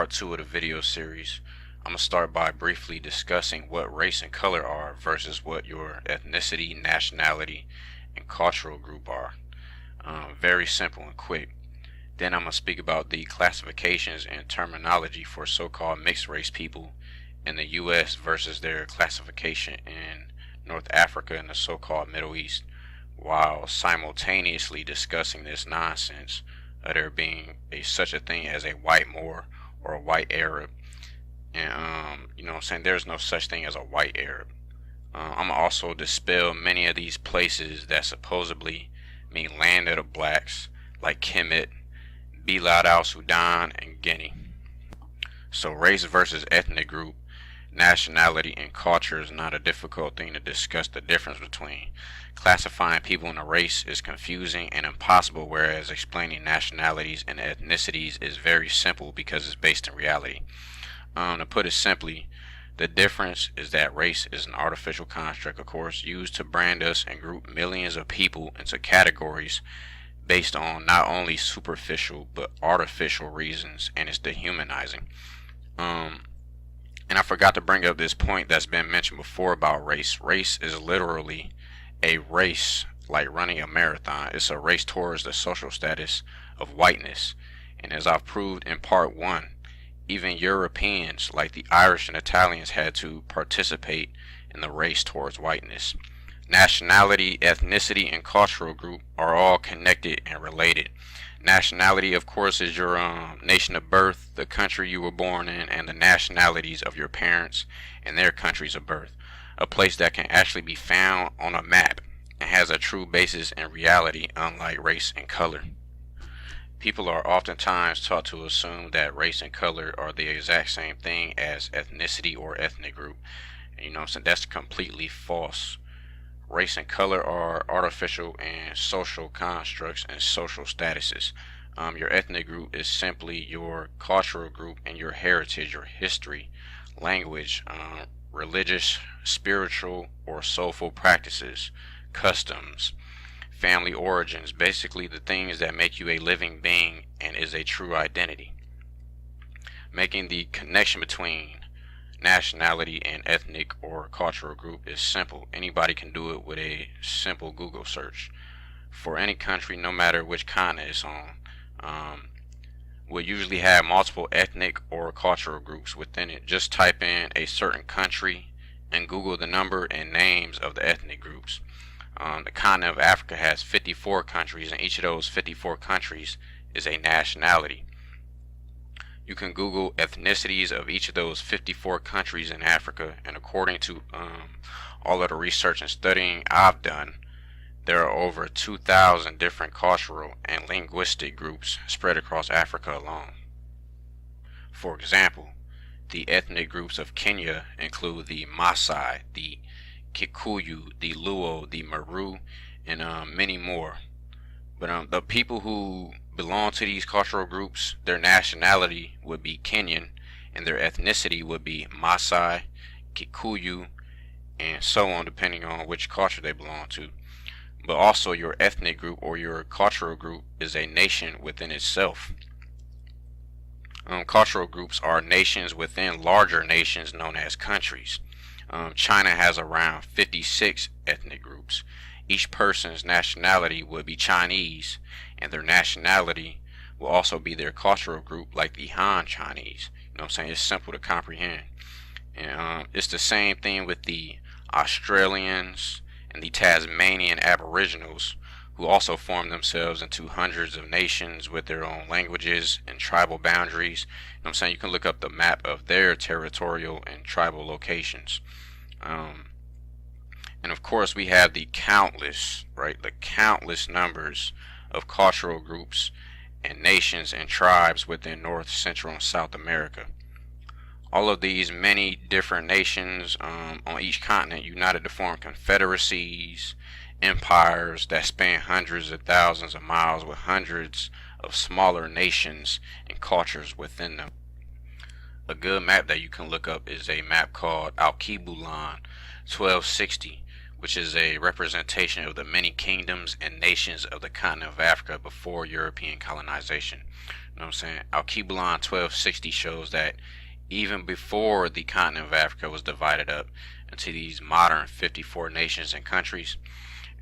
part 2 of the video series. I'm going to start by briefly discussing what race and color are versus what your ethnicity, nationality, and cultural group are. Very simple and quick. Then I'm going to speak about the classifications and terminology for so-called mixed race people in the US versus their classification in North Africa and the so-called Middle East, while simultaneously discussing this nonsense of there being such a thing as a white Moor or a white Arab. And I'm saying there's no such thing as a white Arab. I'm gonna also dispel many of these places that supposedly mean land of the blacks, like Kemet, Bilad al-Sudan, and Guinea. So race versus ethnic group, nationality, and culture is not a difficult thing to discuss the difference between. Classifying people in a race is confusing and impossible, whereas explaining nationalities and ethnicities is very simple because it's based in reality. To put it simply, the difference is that race is an artificial construct, of course, used to brand us and group millions of people into categories based on not only superficial but artificial reasons, and it's dehumanizing. And I forgot to bring up this point that's been mentioned before about race. Race is literally a race, like running a marathon. It's a race towards the social status of whiteness. And as I've proved in part 1, even Europeans like the Irish and Italians had to participate in the race towards whiteness. Nationality, ethnicity, and cultural group are all connected and related. Nationality, of course, is your nation of birth, the country you were born in, and the nationalities of your parents and their countries of birth. A place that can actually be found on a map and has a true basis in reality, unlike race and color. People are oftentimes taught to assume that race and color are the exact same thing as ethnicity or ethnic group. And so that's completely false. Race and color are artificial and social constructs and social statuses. Your ethnic group is simply your cultural group and your heritage, your history, language, religious, spiritual, or soulful practices, customs, family origins, basically the things that make you a living being and is a true identity. Making the connection between nationality and ethnic or cultural group is simple. Anybody can do it with a simple Google search. For any country, no matter which continent it's on, will usually have multiple ethnic or cultural groups within it. Just type in a certain country and Google the number and names of the ethnic groups. The continent of Africa has 54 countries, and each of those 54 countries is a nationality. You can Google ethnicities of each of those 54 countries in Africa, and according to all of the research and studying I've done, there are over 2,000 different cultural and linguistic groups spread across Africa alone. For example, the ethnic groups of Kenya include the Maasai, the Kikuyu, the Luo, the Meru, and many more. But the people who belong to these cultural groups, their nationality would be Kenyan, and their ethnicity would be Maasai, Kikuyu, and so on, depending on which culture they belong to. But also your ethnic group or your cultural group is a nation within itself. Cultural groups are nations within larger nations known as countries. China has around 56 ethnic groups. Each person's nationality would be Chinese, and their nationality will also be their cultural group, like the Han Chinese. It's simple to comprehend. And it's the same thing with the Australians and the Tasmanian Aboriginals, who also form themselves into hundreds of nations with their own languages and tribal boundaries. You can look up the map of their territorial and tribal locations. And of course we have the countless numbers of cultural groups and nations and tribes within North, Central, and South America. All of these many different nations on each continent united to form confederacies, empires that span hundreds of thousands of miles with hundreds of smaller nations and cultures within them. A good map that you can look up is a map called Alkebulan 1260, which is a representation of the many kingdoms and nations of the continent of Africa before European colonization. You know what I'm saying? Al-Kebulan 1260 shows that even before the continent of Africa was divided up into these modern 54 nations and countries,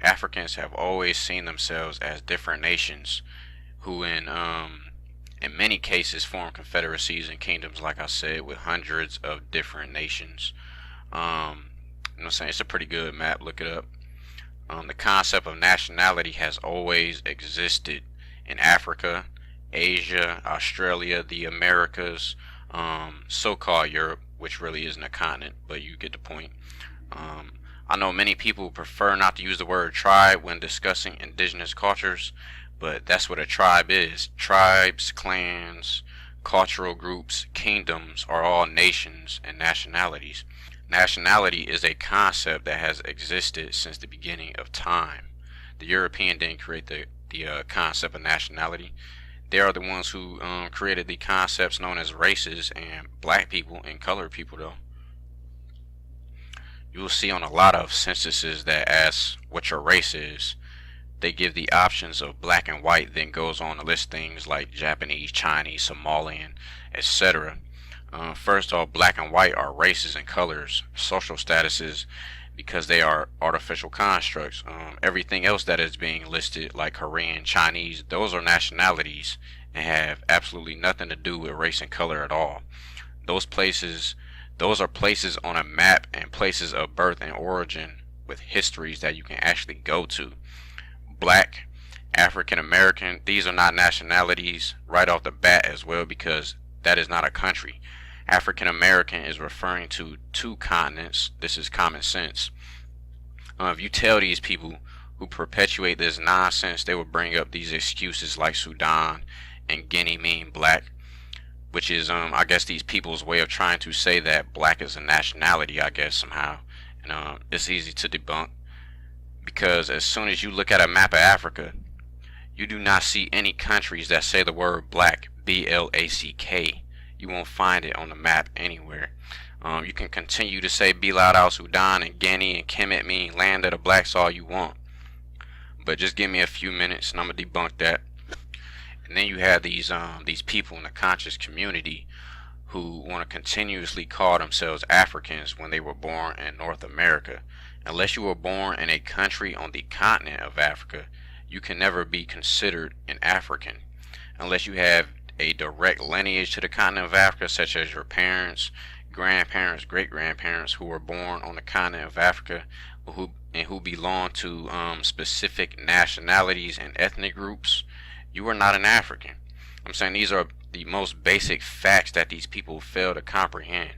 Africans have always seen themselves as different nations who in many cases form confederacies and kingdoms, like I said, with hundreds of different nations. You know what I'm saying? It's a pretty good map. Look it up. The concept of nationality has always existed in Africa, Asia, Australia, the Americas, so-called Europe, which really isn't a continent, but you get the point. I know many people prefer not to use the word tribe when discussing indigenous cultures, but that's what a tribe is. Tribes, clans, cultural groups, kingdoms are all nations and nationalities. Nationality is a concept that has existed since the beginning of time. The European didn't create the concept of nationality. They are the ones who created the concepts known as races, and black people and colored people, though. You will see on a lot of censuses that ask what your race is. They give the options of black and white, then goes on to list things like Japanese, Chinese, Somalian, etc. First off, black and white are races and colors, social statuses, because they are artificial constructs. Everything else that is being listed, like Korean, Chinese, those are nationalities and have absolutely nothing to do with race and color at all. Those are places on a map and places of birth and origin with histories that you can actually go to. Black, African American, these are not nationalities right off the bat as well, because that is not a country. African American is referring to two continents. This is common sense. If you tell these people who perpetuate this nonsense, they will bring up these excuses like Sudan and Guinea mean black, which is I guess these people's way of trying to say that black is a nationality, I guess, somehow. And it's easy to debunk, because as soon as you look at a map of Africa, you do not see any countries that say the word black, B-L-A-C-K. You won't find it on the map anywhere. You can continue to say Bilad al Sudan and Guinea and Kemet mean land of the blacks all you want, but just give me a few minutes and I'm gonna debunk that. And then you have these people in the conscious community who want to continuously call themselves Africans when they were born in North America. Unless you were born in a country on the continent of Africa, you can never be considered an African. Unless you have a direct lineage to the continent of Africa, such as your parents, grandparents, great-grandparents who were born on the continent of Africa, who belong to specific nationalities and ethnic groups, you are not an African. I'm saying these are the most basic facts that these people fail to comprehend.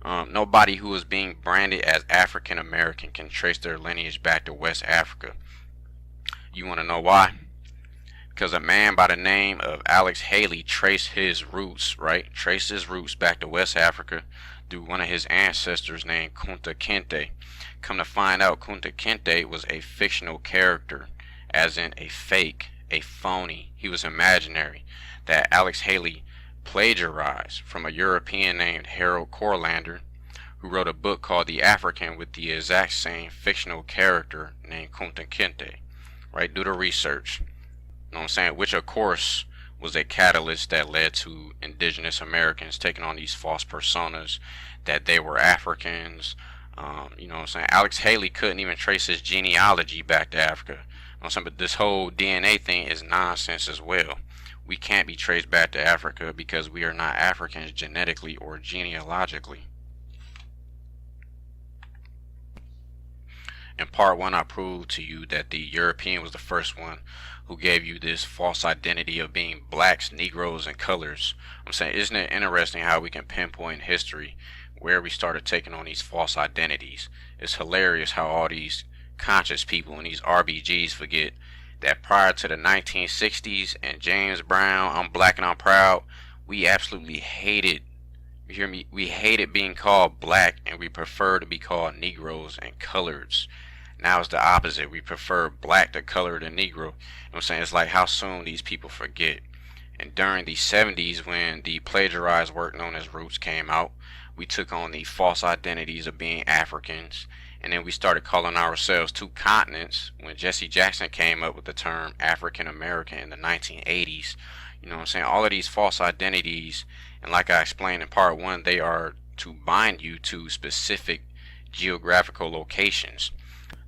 Nobody who is being branded as African American can trace their lineage back to West Africa. You want to know why? Because a man by the name of Alex Haley traced his roots, back to West Africa through one of his ancestors named Kunta Kinte. Come to find out, Kunta Kinte was a fictional character, as in a fake, a phony. He was imaginary, that Alex Haley plagiarized from a European named Harold Corlander, who wrote a book called The African with the exact same fictional character named Kunta Kinte. Right? Do the research. You know what I'm saying? Which, of course, was a catalyst that led to indigenous Americans taking on these false personas that they were Africans. You know what I'm saying? Alex Haley couldn't even trace his genealogy back to Africa. You know what I'm saying? But this whole DNA thing is nonsense as well. We can't be traced back to Africa because we are not Africans genetically or genealogically. In part 1, I proved to you that the European was the first one who gave you this false identity of being blacks, Negroes, and colors. I'm saying, isn't it interesting how we can pinpoint history where we started taking on these false identities? It's hilarious how all these conscious people and these RBGs forget that prior to the 1960s and James Brown, I'm black and I'm proud, we absolutely hated, you hear me, we hated being called black, and we prefer to be called Negroes and coloreds. Now it's the opposite. We prefer black to colored and Negro. You know what I'm saying? It's like how soon these people forget. And during the 70s, when the plagiarized work known as Roots came out, we took on the false identities of being Africans. And then we started calling ourselves two continents when Jesse Jackson came up with the term African American in the 1980s. You know what I'm saying? All of these false identities, and like I explained in part one, they are to bind you to specific geographical locations.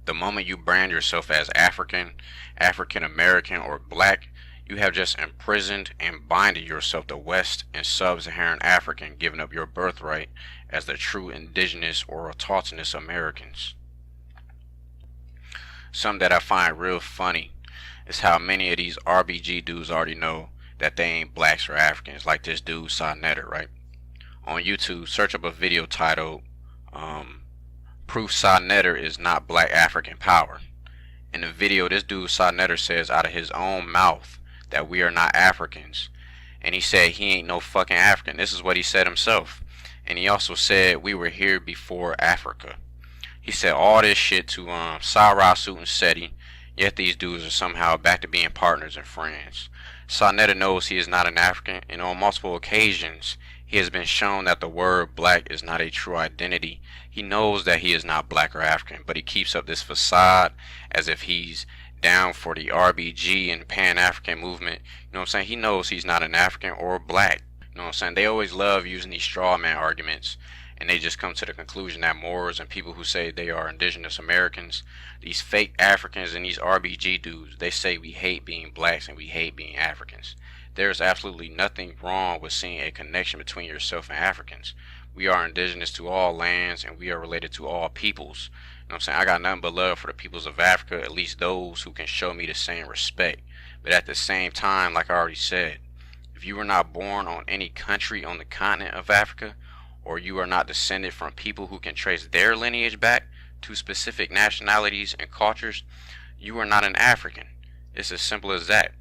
The moment you brand yourself as African, African American, or black, you have just imprisoned and binded yourself to West and Sub-Saharan African, giving up your birthright as the true indigenous or autochthonous Americans. Something that I find real funny is how many of these RBG dudes already know that they ain't blacks or Africans, like this dude Sonetta, right? On YouTube, search up a video titled Proof Sonetta is not Black African Power. In the video, this dude Sonetta says out of his own mouth that we are not Africans. And he said he ain't no fucking African. This is what he said himself. And he also said we were here before Africa. He said all this shit to Sarah Suit and Seti, yet these dudes are somehow back to being partners and friends. Sonetta knows he is not an African, and on multiple occasions he has been shown that the word black is not a true identity. He knows that he is not black or African, but he keeps up this facade as if he's down for the RBG and Pan-African movement. You know what I'm saying? He knows he's not an African or black. You know what I'm saying? They always love using these straw man arguments, and they just come to the conclusion that Moors and people who say they are indigenous Americans, these fake Africans and these RBG dudes, they say we hate being blacks and we hate being Africans. There is absolutely nothing wrong with seeing a connection between yourself and Africans. We are indigenous to all lands and we are related to all peoples. You know what I'm saying? I got nothing but love for the peoples of Africa, at least those who can show me the same respect. But at the same time, like I already said, if you were not born on any country on the continent of Africa, or you are not descended from people who can trace their lineage back to specific nationalities and cultures, you are not an African. It's as simple as that.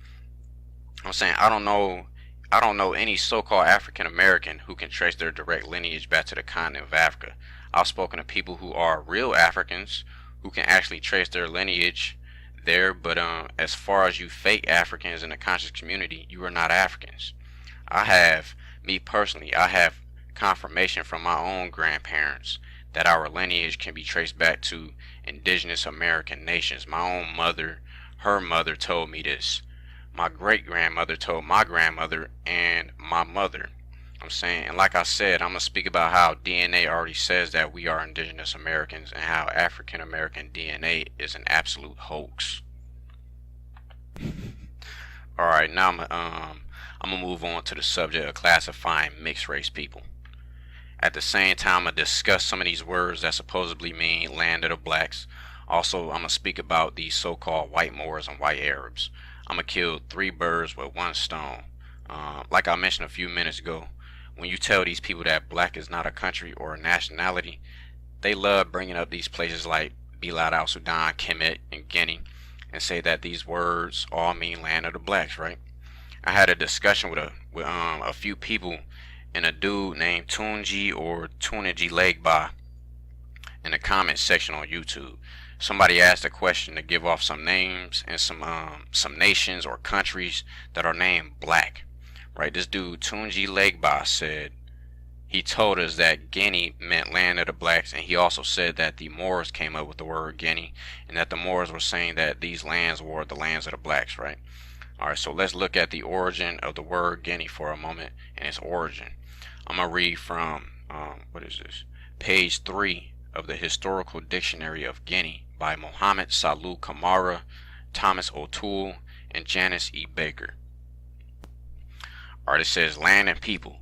I'm saying I don't know any so-called African American who can trace their direct lineage back to the continent of Africa. I've spoken to people who are real Africans who can actually trace their lineage there, but as far as you fake Africans in the conscious community, you are not Africans. Me personally, I have confirmation from my own grandparents that our lineage can be traced back to indigenous American nations. My own mother, her mother told me this. My great-grandmother told my grandmother and my mother. I'm saying, and like I said, I'm going to speak about how DNA already says that we are indigenous Americans and how African American DNA is an absolute hoax. Alright, now I'm going to move on to the subject of classifying mixed race people. At the same time, I'm going to discuss some of these words that supposedly mean land of the blacks. Also, I'm going to speak about these so-called white Moors and white Arabs. I'm going to kill 3 birds with 1 stone. Like I mentioned a few minutes ago, when you tell these people that black is not a country or a nationality, they love bringing up these places like Bilad al-Sudan, Kemet, and Guinea, and say that these words all mean land of the blacks, right? I had a discussion with a few people and a dude named Tunji or Tuniji Legba in the comment section on YouTube. Somebody asked a question to give off some names and some nations or countries that are named black. Right, this dude Tunji Legba said he told us that Guinea meant land of the blacks, and he also said that the Moors came up with the word Guinea, and that the Moors were saying that these lands were the lands of the blacks, right? Alright, so let's look at the origin of the word Guinea for a moment and its origin. I'm going to read from, page 3 of the Historical Dictionary of Guinea by Mohammed Salou Kamara, Thomas O'Toole, and Janice E. Baker. Alright, it says land and people.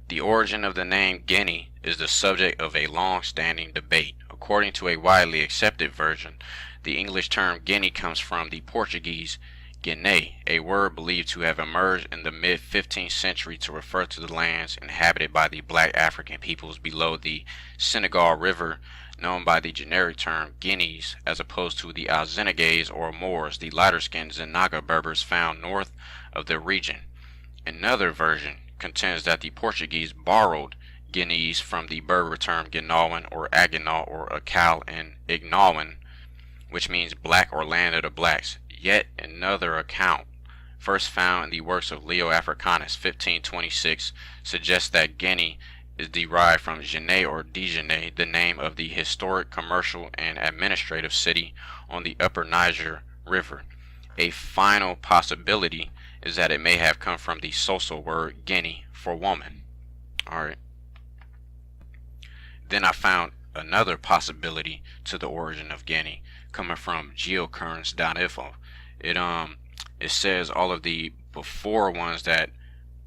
The origin of the name Guinea is the subject of a long-standing debate. According to a widely accepted version, the English term Guinea comes from the Portuguese Guiné, a word believed to have emerged in the mid-15th century to refer to the lands inhabited by the black African peoples below the Senegal River, known by the generic term Guineas, as opposed to the Alzenegays or Moors, the lighter-skinned Zanaga Berbers found north of the region. Another version contends that the Portuguese borrowed Guineas from the Berber term Ginawan or Aginal or Akal and Ignawan, which means black or land of the blacks. Yet another account first found in the works of Leo Africanus 1526, suggests that Guinea is derived from Genet or Digenet, the name of the historic commercial and administrative city on the upper Niger River. A final possibility is that it may have come from the Soso word Guinea for woman. Alright. Then I found another possibility to the origin of Guinea coming from geocurrents.info. It says all of the before ones that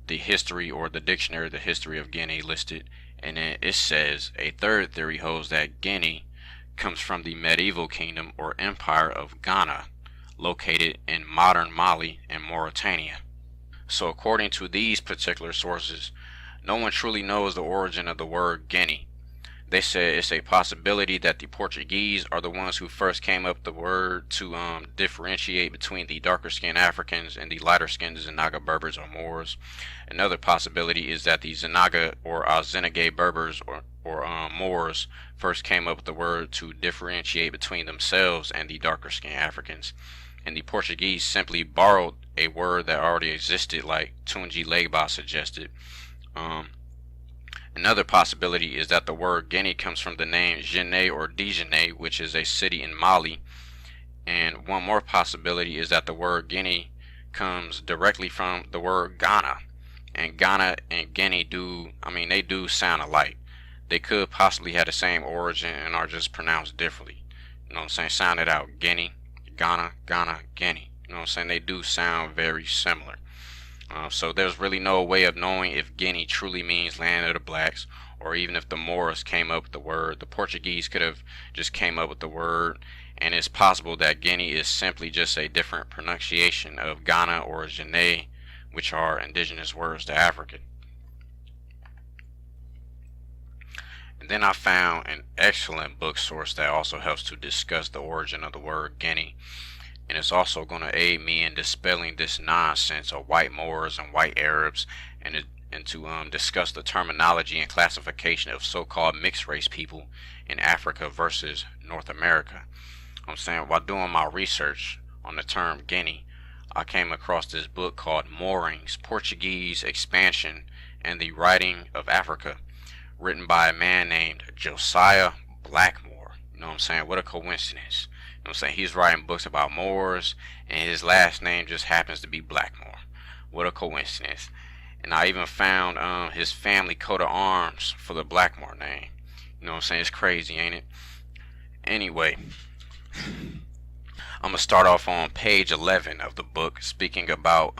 the history or the dictionary, the history of Guinea listed, and then it says a third theory holds that Guinea comes from the medieval kingdom or empire of Ghana, located in modern Mali and Mauritania. So according to these particular sources, no one truly knows the origin of the word Guinea. They say it's a possibility that the Portuguese are the ones who first came up with the word to differentiate between the darker skinned Africans and the lighter skinned Zanaga Berbers or Moors. Another possibility is that the Zanaga or Zenegay Berbers or Moors first came up with the word to differentiate between themselves and the darker skinned Africans. And the Portuguese simply borrowed a word that already existed, like Tunji Legba suggested. Another possibility is that the word Guinea comes from the name Genet or Digenet, which is a city in Mali. And one more possibility is that the word Guinea comes directly from the word Ghana. And Ghana and Guinea they do sound alike. They could possibly have the same origin and are just pronounced differently. You know what I'm saying? Sound it out. Guinea, Ghana, Ghana, Guinea. You know what I'm saying? They do sound very similar. So there's really no way of knowing if Guinea truly means land of the blacks, or even if the Moors came up with the word. The Portuguese could have just came up with the word, and it's possible that Guinea is simply just a different pronunciation of Ghana or Genet, which are indigenous words to African. And then I found an excellent book source that also helps to discuss the origin of the word Guinea. And it's also going to aid me in dispelling this nonsense of white Moors and white Arabs, and to discuss the terminology and classification of so-called mixed race people in Africa versus North America. I'm saying, while doing my research on the term Guinea, I came across this book called Moorings, Portuguese Expansion and the Writing of Africa, written by a man named Josiah Blackmore. You know what I'm saying? What a coincidence. You know what I'm saying? He's writing books about Moors, and his last name just happens to be Blackmore. What a coincidence. And I even found his family coat of arms for the Blackmore name. You know what I'm saying? It's crazy, ain't it? Anyway, I'm going to start off on page 11 of the book, speaking about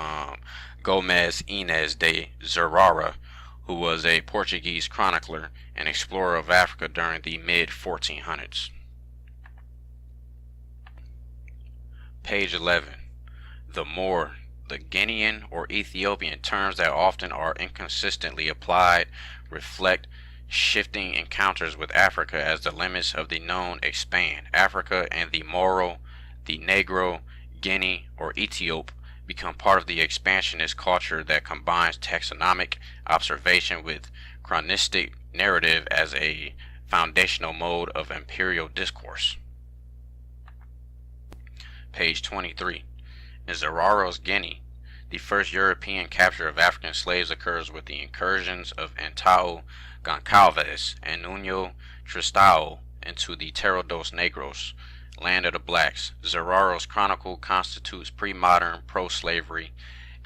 Gomez Inez de Zerara, who was a Portuguese chronicler and explorer of Africa during the mid-1400s. Page 11. The Moor, the Guinean or Ethiopian, terms that often are inconsistently applied, reflect shifting encounters with Africa as the limits of the known expand. Africa and the Moro, the Negro, Guinea, or Ethiop become part of the expansionist culture that combines taxonomic observation with chronistic narrative as a foundational mode of imperial discourse. Page 23. In Zerara's Guinea, the first European capture of African slaves occurs with the incursions of Antao Goncalves and Nuno Tristão into the Terra dos Negros, land of the blacks. Zerara's chronicle constitutes pre-modern pro-slavery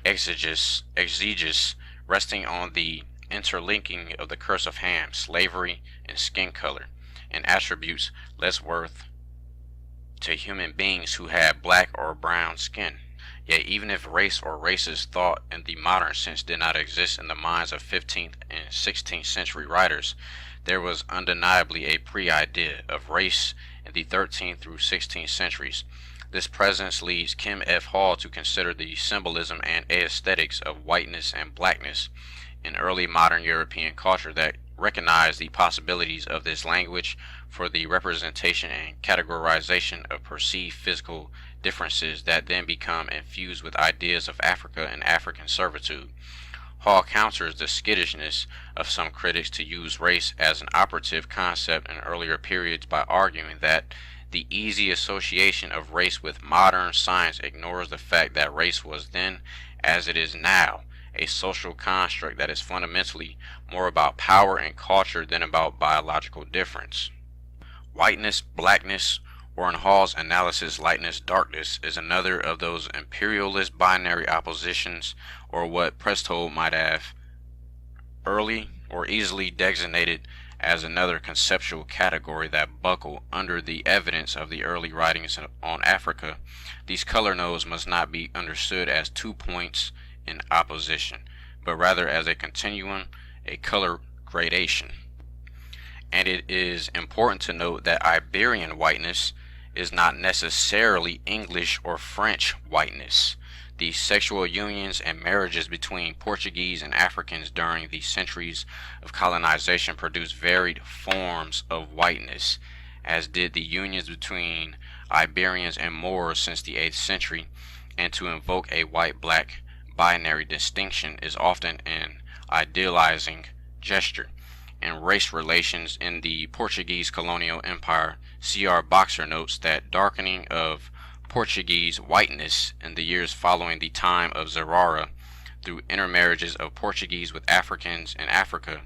exegesis resting on the interlinking of the curse of Ham, slavery, and skin color, and attributes less worth to human beings who had black or brown skin. Yet even if race or races thought in the modern sense did not exist in the minds of 15th and 16th century writers, there was undeniably a pre-idea of race in the 13th through 16th centuries. This presence leads Kim F. Hall to consider the symbolism and aesthetics of whiteness and blackness in early modern European culture that recognize the possibilities of this language for the representation and categorization of perceived physical differences that then become infused with ideas of Africa and African servitude. Hall counters the skittishness of some critics to use race as an operative concept in earlier periods by arguing that The easy association of race with modern science ignores the fact that race was then, as it is now, a social construct that is fundamentally more about power and culture than about biological difference. Whiteness, blackness, or in Hall's analysis, lightness, darkness, is another of those imperialist binary oppositions, or what Prestold might have early or easily designated as another conceptual category that buckle under the evidence of the early writings on Africa. These color nodes must not be understood as 2 points in opposition, but rather as a continuum, a color gradation. And it is important to note that Iberian whiteness is not necessarily English or French whiteness. The sexual unions and marriages between Portuguese and Africans during the centuries of colonization produced varied forms of whiteness, as did the unions between Iberians and Moors since the 8th century, and to invoke a white-black binary distinction is often an idealizing gesture. In race relations in the Portuguese colonial empire, C.R. Boxer notes that darkening of Portuguese whiteness in the years following the time of Zerara through intermarriages of Portuguese with Africans in Africa,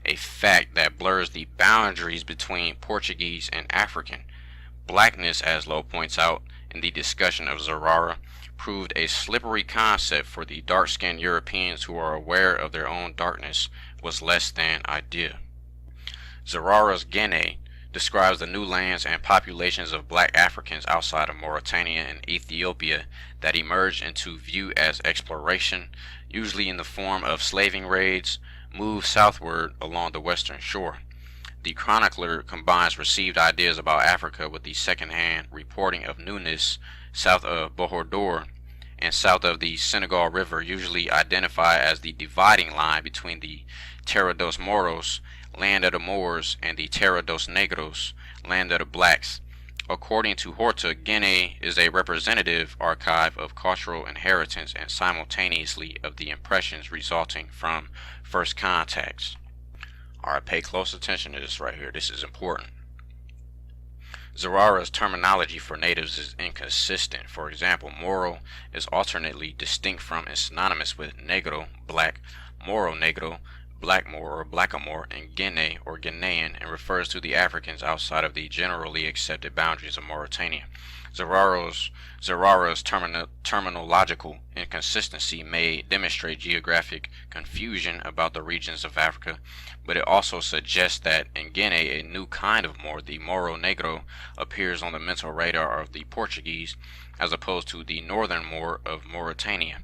a fact that blurs the boundaries between Portuguese and African. Blackness, as Lowe points out in the discussion of Zerara, proved a slippery concept for the dark-skinned Europeans who are aware of their own darkness was less than idea. Zerara's Guinea describes the new lands and populations of black Africans outside of Mauritania and Ethiopia that emerged into view as exploration, usually in the form of slaving raids, moved southward along the western shore. The chronicler combines received ideas about Africa with the second-hand reporting of newness south of Bohordor and south of the Senegal River, usually identified as the dividing line between the Terra dos Moros, land of the Moors, and the Terra dos Negros, land of the blacks. According to Horta, Guinea is a representative archive of cultural inheritance and simultaneously of the impressions resulting from first contacts. Alright, pay close attention to this right here. This is important. Zerara's terminology for natives is inconsistent. For example, Moro is alternately distinct from and synonymous with Negro, black, Moro Negro, Black Moor or Blackamoor, and Guinea or Ghanaian, and refers to the Africans outside of the generally accepted boundaries of Mauritania. Zerara's terminological inconsistency may demonstrate geographic confusion about the regions of Africa, but it also suggests that in Guinea a new kind of Moor, the Moro Negro, appears on the mental radar of the Portuguese as opposed to the northern Moor of Mauritania.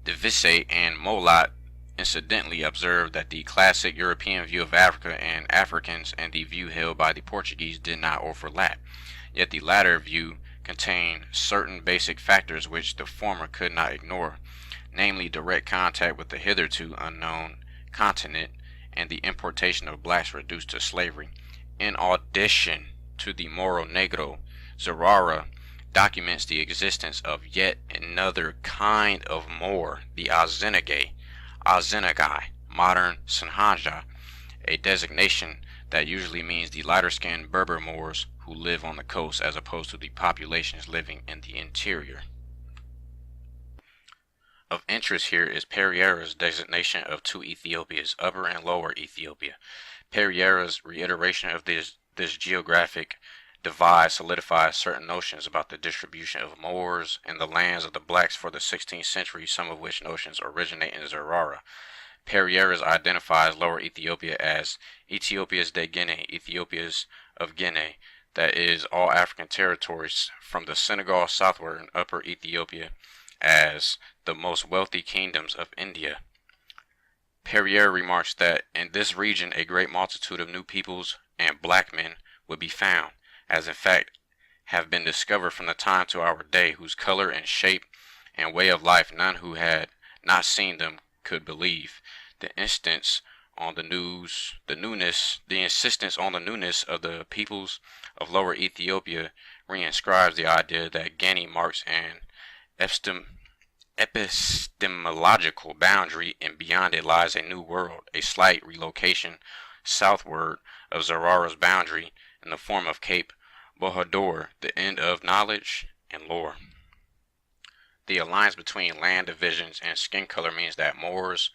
De Visse and Molat incidentally observed that the classic European view of Africa and Africans and the view held by the Portuguese did not overlap, yet the latter view contained certain basic factors which the former could not ignore, namely direct contact with the hitherto unknown continent and the importation of blacks reduced to slavery. In addition to the Moro Negro, Zerara documents the existence of yet another kind of Moor, the Azenagai, modern Sanhanja, a designation that usually means the lighter-skinned Berber Moors who live on the coast as opposed to the populations living in the interior. Of interest here is Pereira's designation of two Ethiopias, Upper and Lower Ethiopia. Pereira's reiteration of this geographic divide solidifies certain notions about the distribution of Moors and the lands of the blacks for the 16th century, some of which notions originate in Zerara. Pereira's identifies Lower Ethiopia as Ethiopias de Guinea, Ethiopias of Guinea, that is, all African territories from the Senegal southward, and Upper Ethiopia as the most wealthy kingdoms of India. Pereira remarks that in this region a great multitude of new peoples and black men would be found, as in fact have been discovered from the time to our day, whose color and shape and way of life none who had not seen them could believe. The insistence on the newness of the peoples of Lower Ethiopia reinscribes the idea that Guinea marks an epistemological boundary, and beyond it lies a new world, a slight relocation southward of Zerara's boundary in the form of Cape Bohador, the end of knowledge and lore. The alliance between land divisions and skin color means that Moors,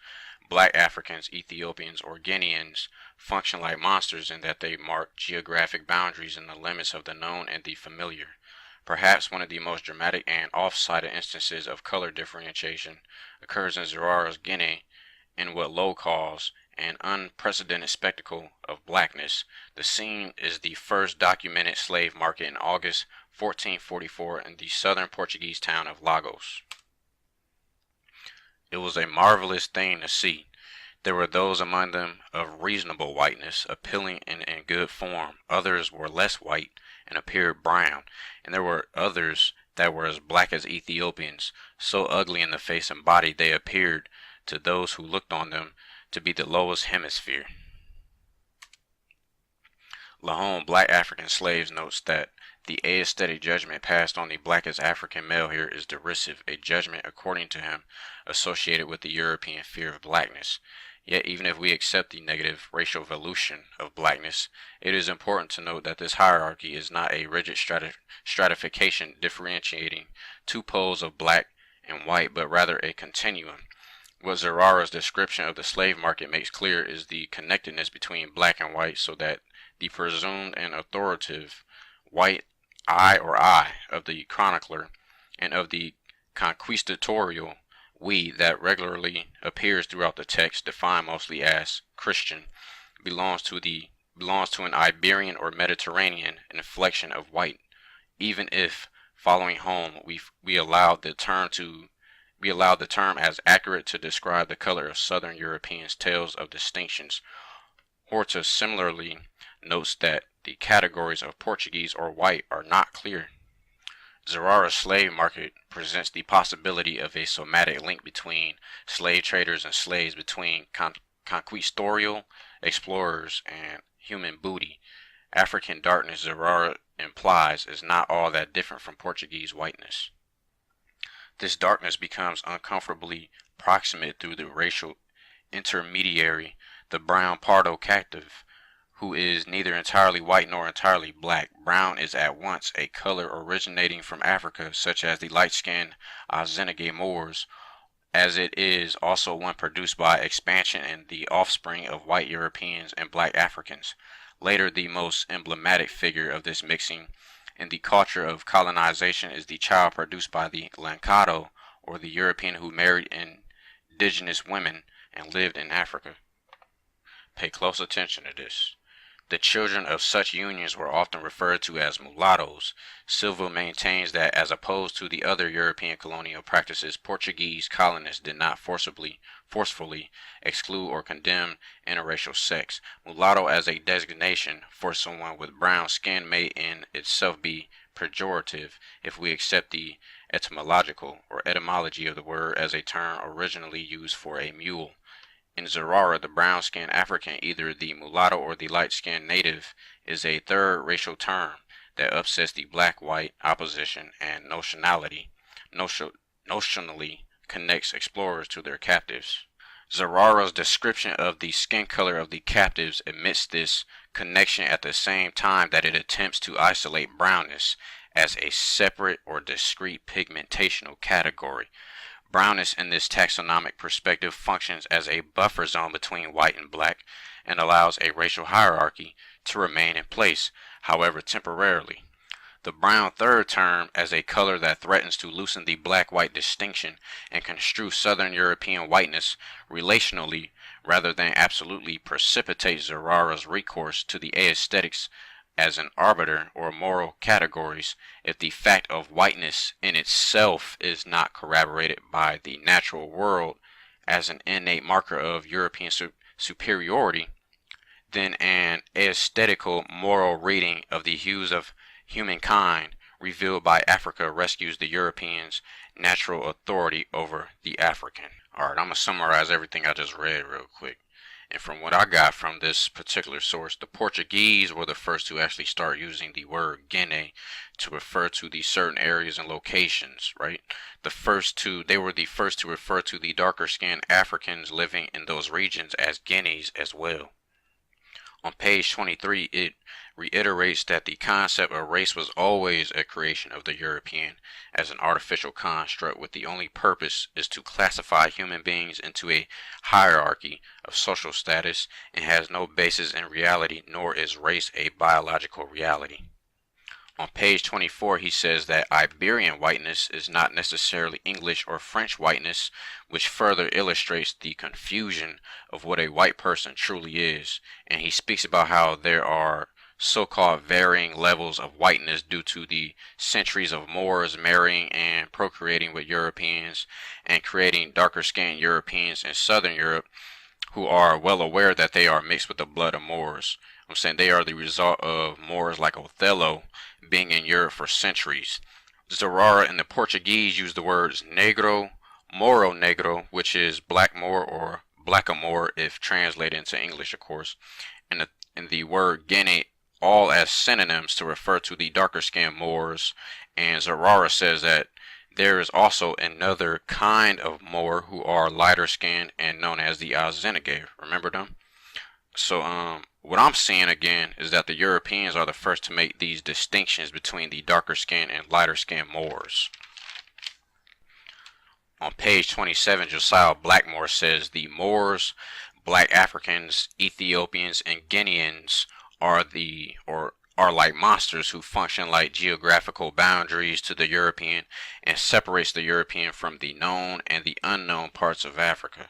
black Africans, Ethiopians, or Guineans function like monsters in that they mark geographic boundaries in the limits of the known and the familiar. Perhaps one of the most dramatic and off-sided instances of color differentiation occurs in Zararo's Guinea in what Lowe calls an unprecedented spectacle of blackness. The scene is the first documented slave market in August 1444 in the southern Portuguese town of Lagos. It was a marvelous thing to see. There were those among them of reasonable whiteness, appealing and in good form. Others were less white and appeared brown, and there were others that were as black as Ethiopians, so ugly in the face and body they appeared to those who looked on them to be the lowest hemisphere. Lahone, Black African Slaves, notes that the aesthetic judgment passed on the blackest African male here is derisive, a judgment, according to him, associated with the European fear of blackness. Yet even if we accept the negative racial evolution of blackness, it is important to note that this hierarchy is not a rigid stratification differentiating two poles of black and white, but rather a continuum. What Zararo's description of the slave market makes clear is the connectedness between black and white, so that the presumed and authoritative white I of the chronicler and of the conquistadorial we that regularly appears throughout the text, defined mostly as Christian, belongs to an Iberian or Mediterranean inflection of white, even if, following home, we allowed the term as accurate to describe the color of Southern Europeans' tales of distinctions. Horta similarly notes that the categories of Portuguese or white are not clear. Zararo's slave market presents the possibility of a somatic link between slave traders and slaves, between conquistadorial explorers and human booty. African darkness, Zararo implies, is not all that different from Portuguese whiteness. This darkness becomes uncomfortably proximate through the racial intermediary, the brown Pardo captive, who is neither entirely white nor entirely black. Brown is at once a color originating from Africa, such as the light-skinned Azenege Moors, as it is also one produced by expansion and the offspring of white Europeans and black Africans. Later, the most emblematic figure of this mixing in the culture of colonization is the child produced by the Lancado, or the European who married indigenous women and lived in Africa. Pay close attention to this. The children of such unions were often referred to as mulattoes. Silva maintains that, as opposed to the other European colonial practices, Portuguese colonists did not forcefully exclude or condemn interracial sex. Mulatto as a designation for someone with brown skin may in itself be pejorative if we accept the etymology of the word as a term originally used for a mule. In Zarara, the brown-skinned African, either the mulatto or the light-skinned native, is a third racial term that upsets the black-white opposition and notionally connects explorers to their captives. Zarara's description of the skin color of the captives admits this connection at the same time that it attempts to isolate brownness as a separate or discrete pigmentational category. Brownness in this taxonomic perspective functions as a buffer zone between white and black and allows a racial hierarchy to remain in place, however temporarily. The brown third term as a color that threatens to loosen the black-white distinction and construe Southern European whiteness relationally rather than absolutely precipitates Zarara's recourse to the aesthetics as an arbiter or moral categories if the fact of whiteness in itself is not corroborated by the natural world as an innate marker of European superiority. Then an aesthetical moral reading of the hues of humankind revealed by Africa rescues the European's natural authority over the African. Alright, I'm going to summarize everything I just read real quick. And from what I got from this particular source, the Portuguese were the first to actually start using the word Guinea to refer to these certain areas and locations, right? They were the first to refer to the darker skinned Africans living in those regions as Guineas as well. On page 23, it reiterates that the concept of race was always a creation of the European as an artificial construct with the only purpose is to classify human beings into a hierarchy of social status and has no basis in reality, nor is race a biological reality. On page 24, he says that Iberian whiteness is not necessarily English or French whiteness, which further illustrates the confusion of what a white person truly is. And he speaks about how there are so-called varying levels of whiteness due to the centuries of Moors marrying and procreating with Europeans and creating darker-skinned Europeans in Southern Europe who are well aware that they are mixed with the blood of Moors. I'm saying they are the result of Moors like Othello being in Europe for centuries. Zerara in the Portuguese use the words negro, moro negro, which is black Moor or blackamoor if translated into English, of course, and the word Guinea all as synonyms to refer to the darker skinned Moors. And Zerara says that there is also another kind of Moor who are lighter skinned and known as the Azanage. Remember them? So what I'm seeing again is that the Europeans are the first to make these distinctions between the darker skinned and lighter skinned Moors. On page 27, Josiah Blackmore says the Moors, black Africans, Ethiopians, and Guineans are like monsters who function like geographical boundaries to the European and separates the European from the known and the unknown parts of Africa.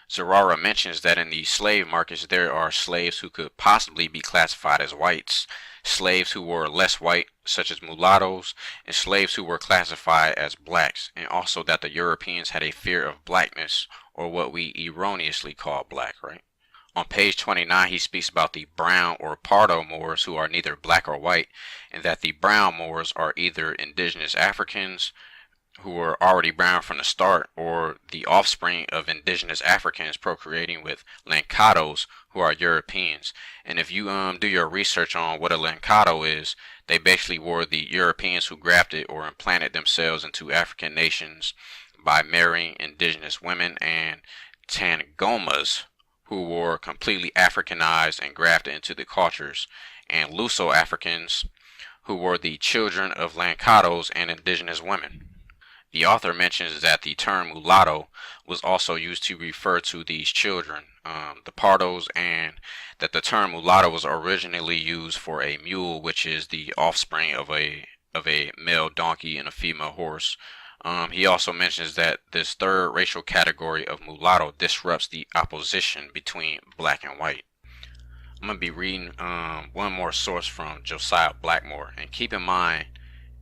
Zerara mentions that in the slave markets there are slaves who could possibly be classified as whites, slaves who were less white, such as mulattoes, and slaves who were classified as blacks, and also that the Europeans had a fear of blackness, or what we erroneously call black, right? On page 29, he speaks about the brown or Pardo Moors who are neither black or white, and that the brown Moors are either indigenous Africans who were already brown from the start, or the offspring of indigenous Africans procreating with Lancados who are Europeans. And if you do your research on what a Lancado is, they basically were the Europeans who grafted or implanted themselves into African nations by marrying indigenous women, and Tangomas who were completely Africanized and grafted into the cultures, and Luso-Africans who were the children of Lancados and indigenous women. The author mentions that the term mulatto was also used to refer to these children, the Pardos, and that the term mulatto was originally used for a mule, which is the offspring of a male donkey and a female horse. He also mentions that this third racial category of mulatto disrupts the opposition between black and white. I'm going to be reading one more source from Josiah Blackmore, and keep in mind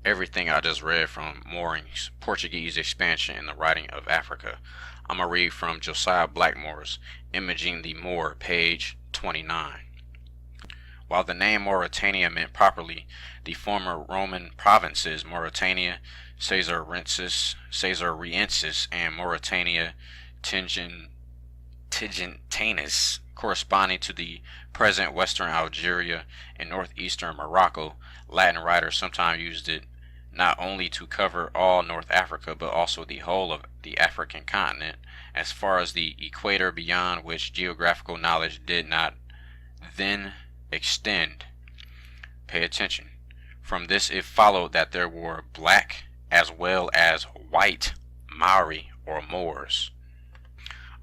everything I just read from Mooring's Portuguese expansion in the writing of Africa. I'm going to read from Josiah Blackmore's Imaging the Moor, page 29. While the name Mauritania meant properly the former Roman provinces Mauritania, Caesarensis, and Mauritania Tigentanus, corresponding to the present western Algeria and northeastern Morocco, Latin writers sometimes used it not only to cover all North Africa but also the whole of the African continent, as far as the equator, beyond which geographical knowledge did not then extend. Pay attention. From this it followed that there were black as well as white Maori or Moors.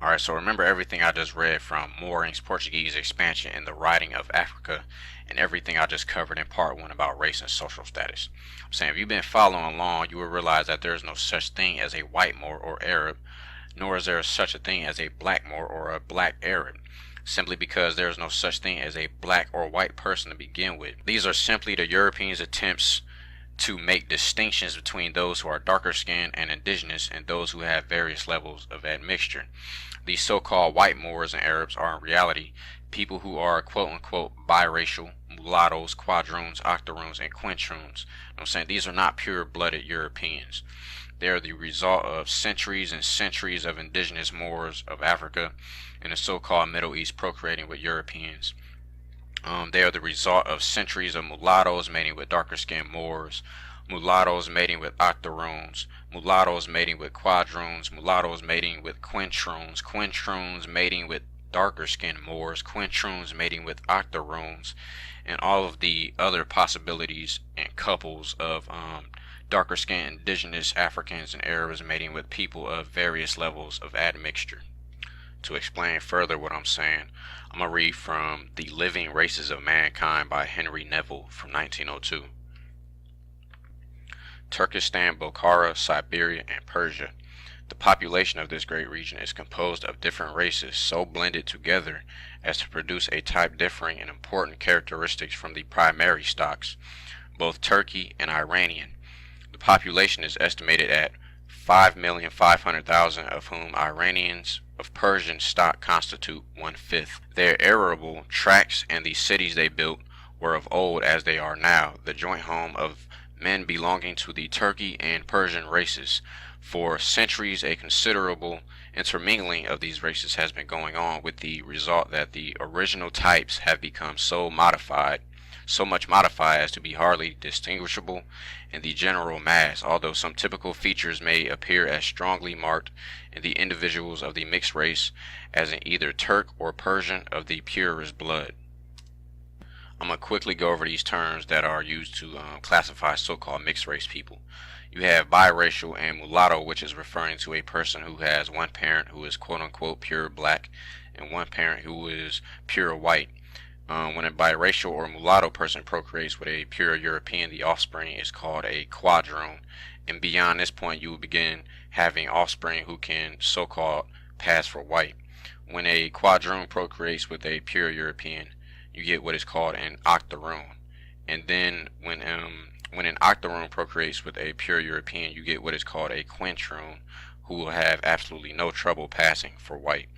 Alright, so remember everything I just read from Mooring's Portuguese expansion in the writing of Africa, and everything I just covered in part 1 about race and social status. I'm saying if you've been following along, you will realize that there is no such thing as a white Moor or Arab, nor is there such a thing as a black Moor or a black Arab, simply because there is no such thing as a black or white person to begin with. These are simply the Europeans' attempts to make distinctions between those who are darker skinned and indigenous and those who have various levels of admixture. These so-called white Moors and Arabs are in reality people who are quote-unquote biracial, mulattoes, quadroons, octoroons, and quintroons. I'm saying these are not pure-blooded Europeans. They are the result of centuries and centuries of indigenous Moors of Africa and the so-called Middle East procreating with Europeans. They are the result of centuries of mulattoes mating with darker-skinned Moors, mulattoes mating with octoroons, mulattoes mating with quadroons, mulattoes mating with quintroons, quintroons mating with darker skinned Moors, quintroons mating with octoroons, and all of the other possibilities and couples of darker skinned indigenous Africans and Arabs mating with people of various levels of admixture. To explain further what I'm saying, I'm going to read from The Living Races of Mankind by Henry Neville from 1902. Turkestan, Bokhara, Siberia, and Persia. The population of this great region is composed of different races so blended together as to produce a type differing in important characteristics from the primary stocks, both Turkey and Iranian. The population is estimated at 5,500,000, of whom Iranians of Persian stock constitute 1/5. Their arable tracts and the cities they built were of old as they are now, the joint home of men belonging to the Turkey and Persian races. For centuries a considerable intermingling of these races has been going on, with the result that the original types have become so much modified as to be hardly distinguishable in the general mass, although some typical features may appear as strongly marked in the individuals of the mixed race as in either Turk or Persian of the purest blood. I'm going to quickly go over these terms that are used to classify so-called mixed race people. You have biracial and mulatto, which is referring to a person who has one parent who is quote-unquote pure black and one parent who is pure white. When a biracial or mulatto person procreates with a pure European, the offspring is called a quadroon. And beyond this point, you will begin having offspring who can so-called pass for white. When a quadroon procreates with a pure European, you get what is called an octoroon. And then when an octoroon procreates with a pure European, you get what is called a quintroon, who will have absolutely no trouble passing for white.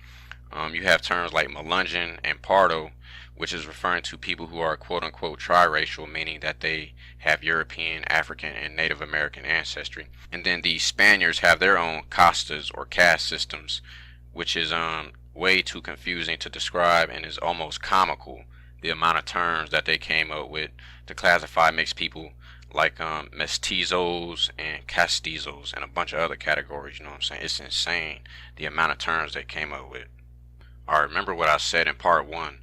You have terms like Melungeon and Pardo, which is referring to people who are quote-unquote triracial, meaning that they have European, African, and Native American ancestry. And then the Spaniards have their own castas or caste systems, which is way too confusing to describe and is almost comical, the amount of terms that they came up with to classify mixed people, like mestizos and castizos and a bunch of other categories. You know what I'm saying? It's insane the amount of terms they came up with. Alright, remember what I said in part 1.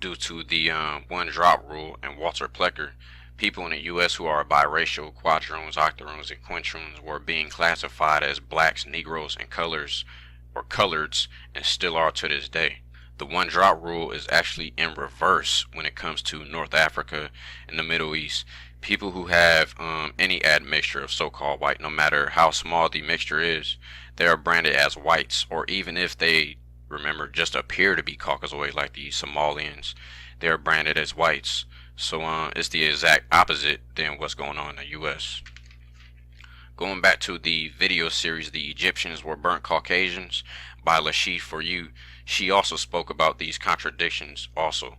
Due to the one drop rule and Walter Plecker, people in the U.S. who are biracial, quadroons, octoroons, and quintroons were being classified as blacks, Negroes, and coloreds, and still are to this day. The one drop rule is actually in reverse when it comes to North Africa and the Middle East. People who have any admixture of so-called white, no matter how small the mixture is, they are branded as whites, or even if they, remember, just appear to be Caucasoid like the Somalians, they are branded as whites. So it's the exact opposite than what's going on in the U.S. Going back to the video series, The Egyptians Were Burnt Caucasians by Lashee For You, she also spoke about these contradictions also.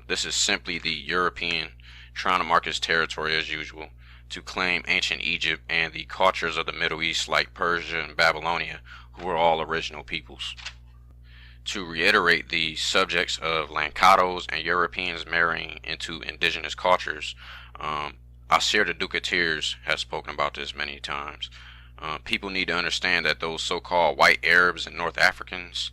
This is simply the European trying to mark his territory as usual, to claim ancient Egypt and the cultures of the Middle East like Persia and Babylonia, who were all original peoples. To reiterate the subjects of Lancados and Europeans marrying into indigenous cultures, Asir the Ducateers has spoken about this many times. People need to understand that those so-called white Arabs and North Africans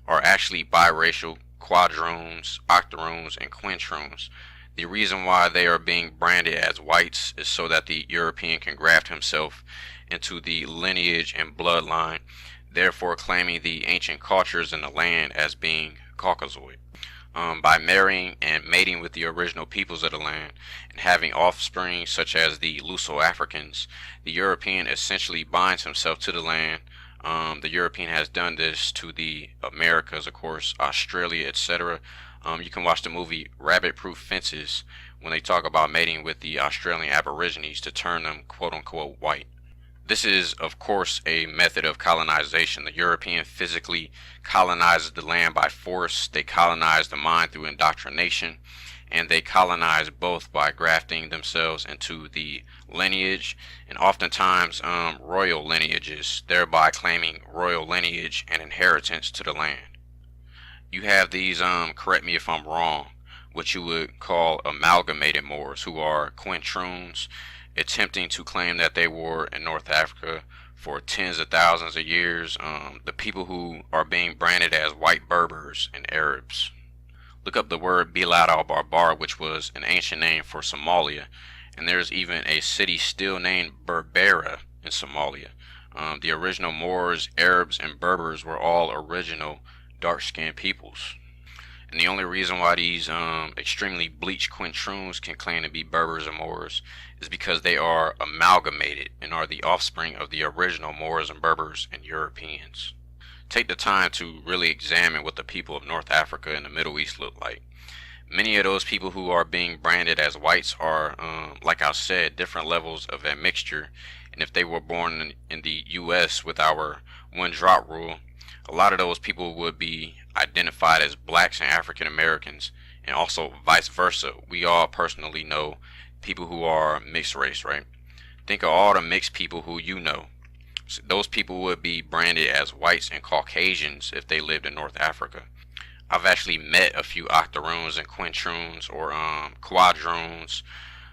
are actually biracial, quadroons, octoroons, and quintroons. The reason why they are being branded as whites is so that the European can graft himself into the lineage and bloodline, therefore claiming the ancient cultures in the land as being Caucasoid. By marrying and mating with the original peoples of the land and having offspring such as the Luso-Africans, the European essentially binds himself to the land. The European has done this to the Americas, of course, Australia, etc. You can watch the movie Rabbit Proof Fences when they talk about mating with the Australian Aborigines to turn them quote-unquote white. This is, of course, a method of colonization. The European physically colonizes the land by force, they colonize the mind through indoctrination, and they colonize both by grafting themselves into the lineage and oftentimes royal lineages, thereby claiming royal lineage and inheritance to the land. You have these, correct me if I'm wrong, what you would call amalgamated Moors, who are quintroons, attempting to claim that they were in North Africa for tens of thousands of years. The people who are being branded as white Berbers and Arabs. Look up the word Bilad al-Barbar, which was an ancient name for Somalia, and there's even a city still named Berbera in Somalia. The original Moors, Arabs, and Berbers were all original dark-skinned peoples. And the only reason why these extremely bleached quintroons can claim to be Berbers or Moors is because they are amalgamated and are the offspring of the original Moors and Berbers and Europeans. Take the time to really examine what the people of North Africa and the Middle East look like. Many of those people who are being branded as whites are, like I said, different levels of admixture. And if they were born in the U.S. with our one drop rule, a lot of those people would be identified as blacks and African Americans, and also vice versa. We all personally know people who are mixed race, right? Think of all the mixed people who you know. So those people would be branded as whites and Caucasians if they lived in North Africa. I've actually met a few octoroons and quintroons or quadroons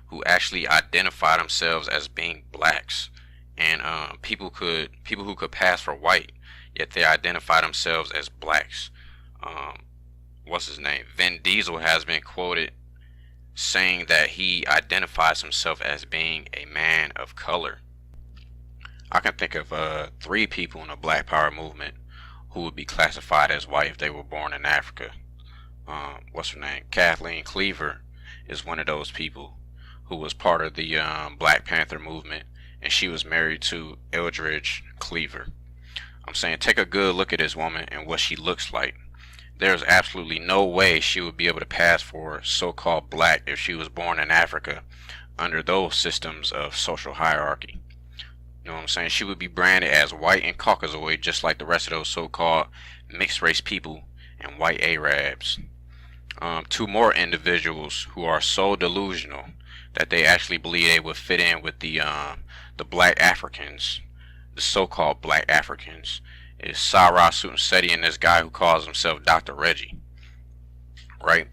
who actually identify themselves as being blacks, and people who could pass for white, yet they identify themselves as blacks. What's his name? Vin Diesel has been quoted saying that he identifies himself as being a man of color. I can think of 3 people in the Black Power movement who would be classified as white if they were born in Africa. What's her name? Kathleen Cleaver is one of those people who was part of the Black Panther movement, and she was married to Eldridge Cleaver. I'm saying, take a good look at this woman and what she looks like. There's absolutely no way she would be able to pass for so-called black if she was born in Africa under those systems of social hierarchy. You know what I'm saying? She would be branded as white and Caucasoid, just like the rest of those so-called mixed race people and white Arabs. 2 more individuals who are so delusional that they actually believe they would fit in with the black Africans, the so-called black Africans, is Sarah Seti and this guy who calls himself Dr. Reggie. Right?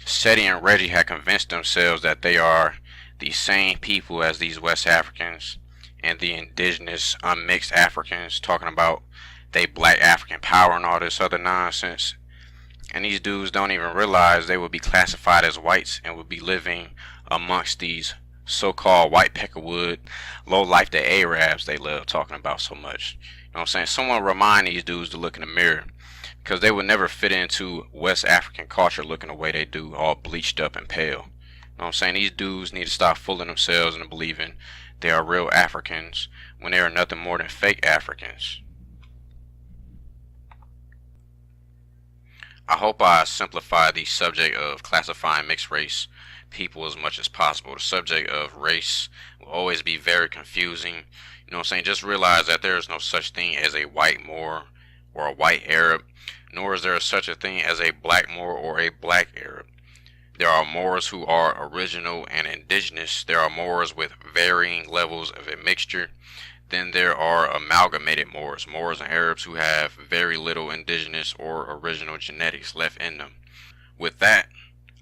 Seti and Reggie had convinced themselves that they are the same people as these West Africans and the indigenous unmixed Africans, talking about they black African power and all this other nonsense. And these dudes don't even realize they would be classified as whites and would be living amongst these so-called white peckerwood, low-life the Arabs they love talking about so much. You know what I'm saying? Someone remind these dudes to look in the mirror, because they would never fit into West African culture looking the way they do, all bleached up and pale. You know what I'm saying? These dudes need to stop fooling themselves into believing they are real Africans when they are nothing more than fake Africans. I hope I simplify the subject of classifying mixed race people as much as possible. The subject of race will always be very confusing. You know what I'm saying? Just realize that there is no such thing as a white Moor or a white Arab, nor is there such a thing as a black Moor or a black Arab. There are Moors who are original and indigenous. There are Moors with varying levels of admixture. Then there are amalgamated Moors, Moors and Arabs who have very little indigenous or original genetics left in them. With that,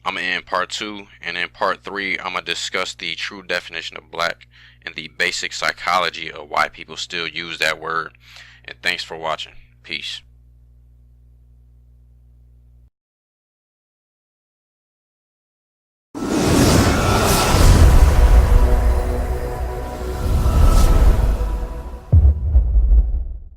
I'm going to end part 2, and in part 3, I'm going to discuss the true definition of black and the basic psychology of why people still use that word. And thanks for watching. Peace.